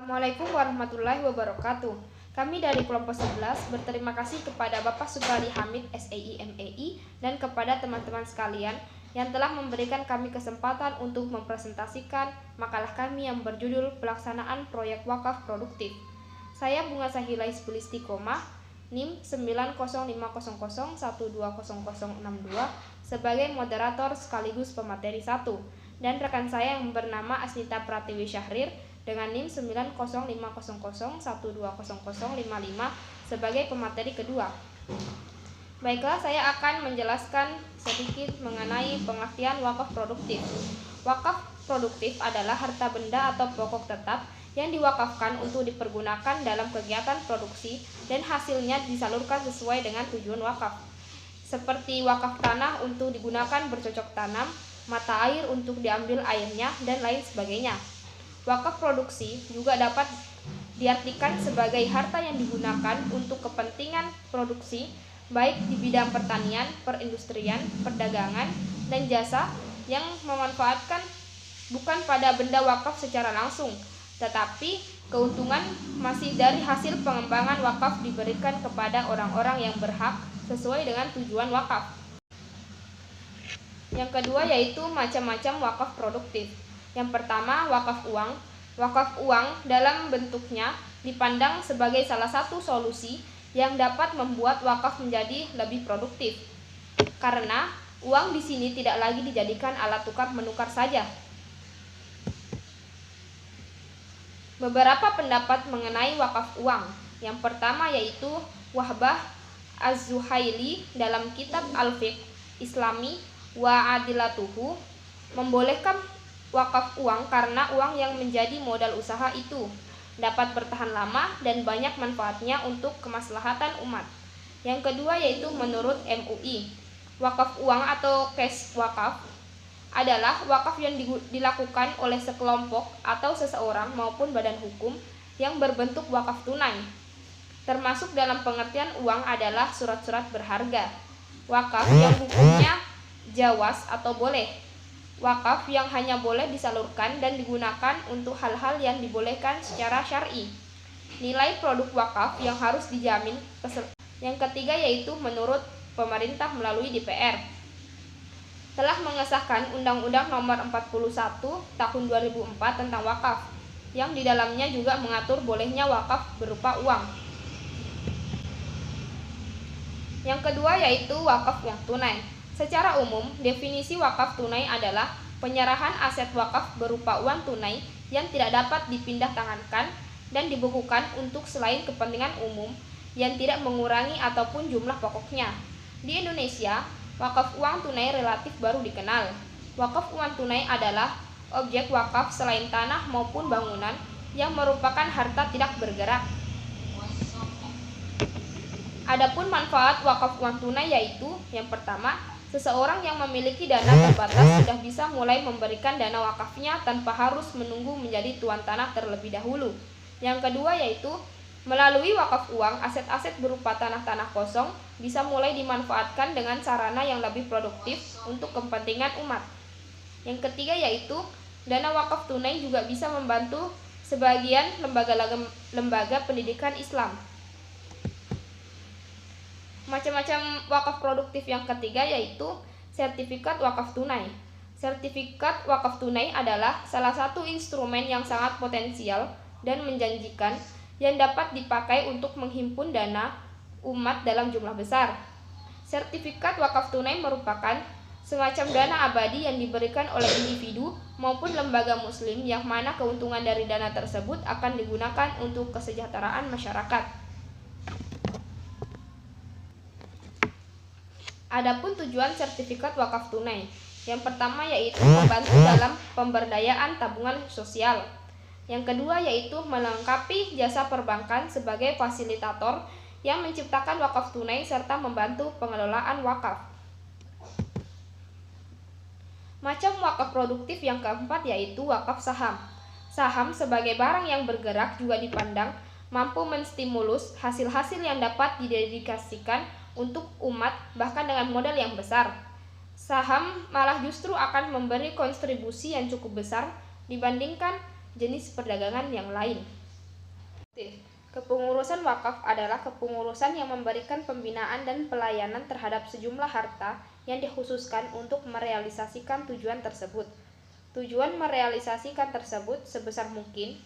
Assalamualaikum warahmatullahi wabarakatuh. Kami dari kelompok 11 berterima kasih kepada Bapak Supradi Hamid SEI MEI dan kepada teman-teman sekalian yang telah memberikan kami kesempatan untuk mempresentasikan makalah kami yang berjudul Pelaksanaan Proyek Wakaf Produktif. Saya Bunga Sahilais Pulistiqomah, NIM 90500120062 sebagai moderator sekaligus pemateri 1, dan rekan saya yang bernama Asnita Pratiwi Syahrir dengan NIM 90500120055 sebagai pemateri kedua. Baiklah, saya akan menjelaskan sedikit mengenai pengertian wakaf produktif. Wakaf produktif adalah harta benda atau pokok tetap yang diwakafkan untuk dipergunakan dalam kegiatan produksi dan hasilnya disalurkan sesuai dengan tujuan wakaf. Seperti wakaf tanah untuk digunakan bercocok tanam, mata air untuk diambil airnya, dan lain sebagainya. Wakaf produksi juga dapat diartikan sebagai harta yang digunakan untuk kepentingan produksi, baik di bidang pertanian, perindustrian, perdagangan, dan jasa yang memanfaatkan bukan pada benda wakaf secara langsung, tetapi keuntungan masih dari hasil pengembangan wakaf diberikan kepada orang-orang yang berhak sesuai dengan tujuan wakaf. Yang kedua yaitu macam-macam wakaf produktif. Yang pertama, wakaf uang. Wakaf uang dalam bentuknya dipandang sebagai salah satu solusi yang dapat membuat wakaf menjadi lebih produktif. Karena uang di sini tidak lagi dijadikan alat tukar menukar saja. Beberapa pendapat mengenai wakaf uang. Yang pertama yaitu Wahbah Az-Zuhaili dalam kitab Al-Fiqh Islami wa Adilatuhu membolehkan wakaf uang karena uang yang menjadi modal usaha itu dapat bertahan lama dan banyak manfaatnya untuk kemaslahatan umat. Yang kedua yaitu menurut MUI, wakaf uang atau cash wakaf adalah wakaf yang dilakukan oleh sekelompok atau seseorang maupun badan hukum yang berbentuk wakaf tunai. Termasuk dalam pengertian uang adalah surat-surat berharga. Wakaf yang hukumnya jawaz atau boleh. Wakaf yang hanya boleh disalurkan dan digunakan untuk hal-hal yang dibolehkan secara syar'i. Nilai produk wakaf yang harus dijamin. Yang ketiga yaitu menurut pemerintah melalui DPR telah mengesahkan Undang-Undang Nomor 41 Tahun 2004 tentang wakaf, yang di dalamnya juga mengatur bolehnya wakaf berupa uang. Yang kedua yaitu wakaf uang tunai. Secara umum, definisi wakaf tunai adalah penyerahan aset wakaf berupa uang tunai yang tidak dapat dipindah tangankan dan dibukukan untuk selain kepentingan umum yang tidak mengurangi ataupun jumlah pokoknya. Di Indonesia, wakaf uang tunai relatif baru dikenal. Wakaf uang tunai adalah objek wakaf selain tanah maupun bangunan yang merupakan harta tidak bergerak. Adapun manfaat wakaf uang tunai yaitu yang pertama, seseorang yang memiliki dana terbatas sudah bisa mulai memberikan dana wakafnya tanpa harus menunggu menjadi tuan tanah terlebih dahulu. Yang kedua yaitu melalui wakaf uang, aset-aset berupa tanah-tanah kosong bisa mulai dimanfaatkan dengan sarana yang lebih produktif untuk kepentingan umat. Yang ketiga yaitu dana wakaf tunai juga bisa membantu sebagian lembaga pendidikan Islam. Macam-macam wakaf produktif yang ketiga yaitu sertifikat wakaf tunai. Sertifikat wakaf tunai adalah salah satu instrumen yang sangat potensial dan menjanjikan yang dapat dipakai untuk menghimpun dana umat dalam jumlah besar. Sertifikat wakaf tunai merupakan semacam dana abadi yang diberikan oleh individu maupun lembaga muslim yang mana keuntungan dari dana tersebut akan digunakan untuk kesejahteraan masyarakat. Adapun tujuan sertifikat wakaf tunai, yang pertama yaitu membantu dalam pemberdayaan tabungan sosial. Yang kedua yaitu melengkapi jasa perbankan sebagai fasilitator yang menciptakan wakaf tunai serta membantu pengelolaan wakaf. Macam wakaf produktif yang keempat yaitu wakaf saham. Saham sebagai barang yang bergerak juga dipandang mampu menstimulus hasil-hasil yang dapat didedikasikan untuk umat bahkan dengan modal yang besar. Saham malah justru akan memberi kontribusi yang cukup besar dibandingkan jenis perdagangan yang lain. Kepengurusan wakaf adalah kepengurusan yang memberikan pembinaan dan pelayanan terhadap sejumlah harta yang dikhususkan untuk merealisasikan tujuan tersebut. Tujuan merealisasikan tersebut sebesar mungkin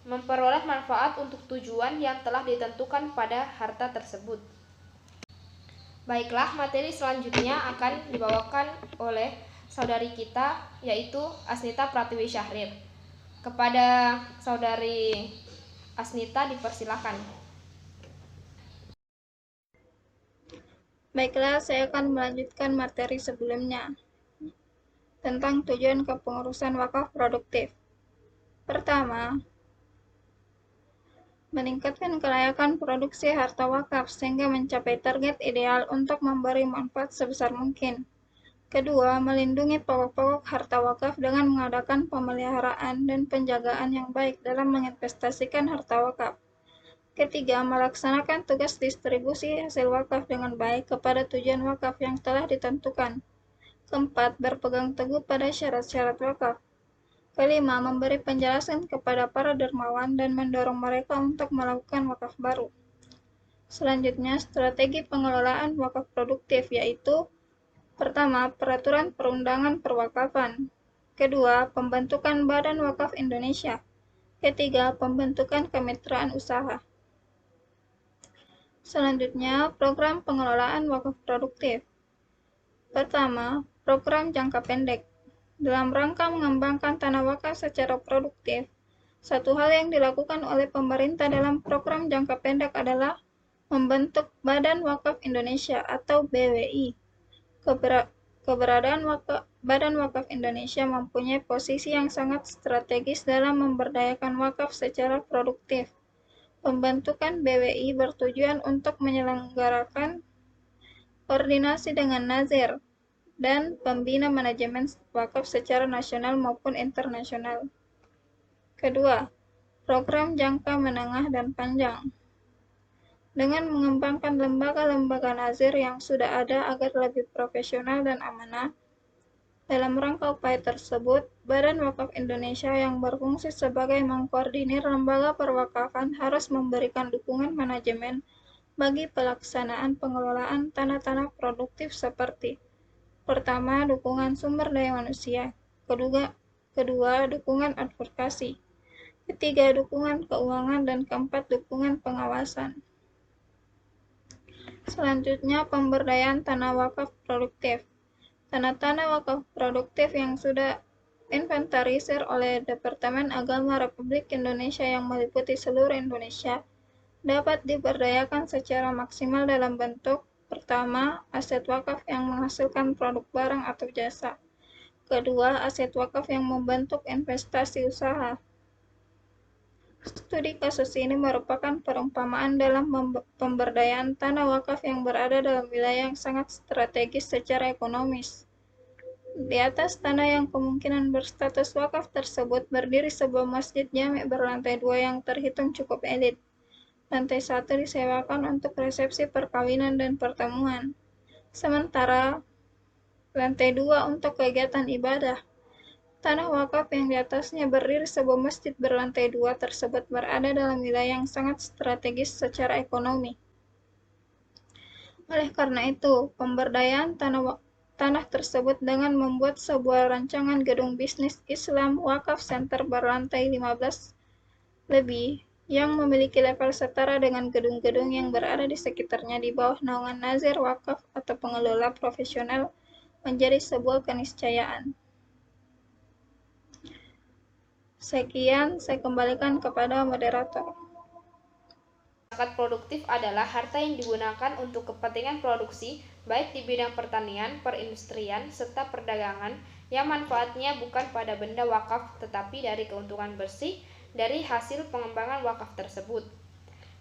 memperoleh manfaat untuk tujuan yang telah ditentukan pada harta tersebut. Baiklah, materi selanjutnya akan dibawakan oleh saudari kita, yaitu Asnita Pratiwi Syahrir. Kepada saudari Asnita dipersilakan. Baiklah, saya akan melanjutkan materi sebelumnya tentang tujuan kepengurusan wakaf produktif. Pertama, meningkatkan kelayakan produksi harta wakaf sehingga mencapai target ideal untuk memberi manfaat sebesar mungkin. Kedua, melindungi pokok-pokok harta wakaf dengan mengadakan pemeliharaan dan penjagaan yang baik dalam menginvestasikan harta wakaf. Ketiga, melaksanakan tugas distribusi hasil wakaf dengan baik kepada tujuan wakaf yang telah ditentukan. Keempat, berpegang teguh pada syarat-syarat wakaf. Kelima, memberi penjelasan kepada para dermawan dan mendorong mereka untuk melakukan wakaf baru. Selanjutnya, strategi pengelolaan wakaf produktif yaitu: pertama, peraturan perundangan perwakafan. Kedua, pembentukan Badan Wakaf Indonesia. Ketiga, pembentukan kemitraan usaha. Selanjutnya, program pengelolaan wakaf produktif. Pertama, program jangka pendek. Dalam rangka mengembangkan tanah wakaf secara produktif, satu hal yang dilakukan oleh pemerintah dalam program jangka pendek adalah membentuk Badan Wakaf Indonesia atau BWI. Keberadaan Badan Wakaf Indonesia mempunyai posisi yang sangat strategis dalam memberdayakan wakaf secara produktif. Pembentukan BWI bertujuan untuk menyelenggarakan koordinasi dengan Nazir dan pembina manajemen wakaf secara nasional maupun internasional. Kedua, program jangka menengah dan panjang. Dengan mengembangkan lembaga-lembaga Nazir yang sudah ada agar lebih profesional dan amanah, dalam rangka upaya tersebut, Badan Wakaf Indonesia yang berfungsi sebagai mengkoordinir lembaga perwakafan harus memberikan dukungan manajemen bagi pelaksanaan pengelolaan tanah-tanah produktif seperti: pertama, dukungan sumber daya manusia. Kedua, dukungan advokasi. Ketiga, dukungan keuangan. Dan keempat, dukungan pengawasan. Selanjutnya, pemberdayaan tanah wakaf produktif. Tanah-tanah wakaf produktif yang sudah inventarisir oleh Departemen Agama Republik Indonesia yang meliputi seluruh Indonesia dapat diberdayakan secara maksimal dalam bentuk: pertama, aset wakaf yang menghasilkan produk barang atau jasa. Kedua, aset wakaf yang membentuk investasi usaha. Studi kasus ini merupakan perumpamaan dalam pemberdayaan tanah wakaf yang berada dalam wilayah yang sangat strategis secara ekonomis. Di atas tanah yang kemungkinan berstatus wakaf tersebut berdiri sebuah masjid jami berlantai 2 yang terhitung cukup elit. Lantai 1 disewakan untuk resepsi perkawinan dan pertemuan, sementara lantai 2 untuk kegiatan ibadah. Tanah wakaf yang di atasnya berdiri sebuah masjid berlantai 2 tersebut berada dalam wilayah yang sangat strategis secara ekonomi. Oleh karena itu, pemberdayaan tanah tersebut dengan membuat sebuah rancangan gedung bisnis Islam Wakaf Center berlantai 15 lebih yang memiliki level setara dengan gedung-gedung yang berada di sekitarnya di bawah naungan Nazir Wakaf atau pengelola profesional menjadi sebuah keniscayaan. Sekian, saya kembalikan kepada moderator. Zakat produktif adalah harta yang digunakan untuk kepentingan produksi, baik di bidang pertanian, perindustrian, serta perdagangan, yang manfaatnya bukan pada benda wakaf, tetapi dari keuntungan bersih dari hasil pengembangan wakaf tersebut.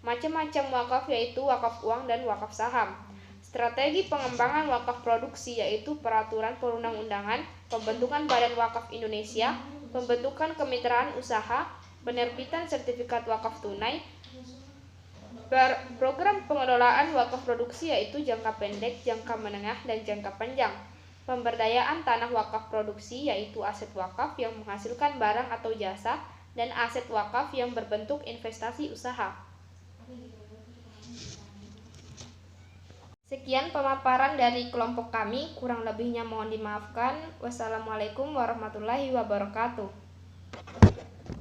Macam-macam wakaf yaitu wakaf uang dan wakaf saham. Strategi pengembangan wakaf produksi yaitu peraturan perundang-undangan, pembentukan Badan Wakaf Indonesia, pembentukan kemitraan usaha, penerbitan sertifikat wakaf tunai. Program pengelolaan wakaf produksi yaitu jangka pendek, jangka menengah, dan jangka panjang. Pemberdayaan tanah wakaf produksi yaitu aset wakaf yang menghasilkan barang atau jasa dan aset wakaf yang berbentuk investasi usaha. Sekian pemaparan dari kelompok kami, kurang lebihnya mohon dimaafkan. Wassalamualaikum warahmatullahi wabarakatuh.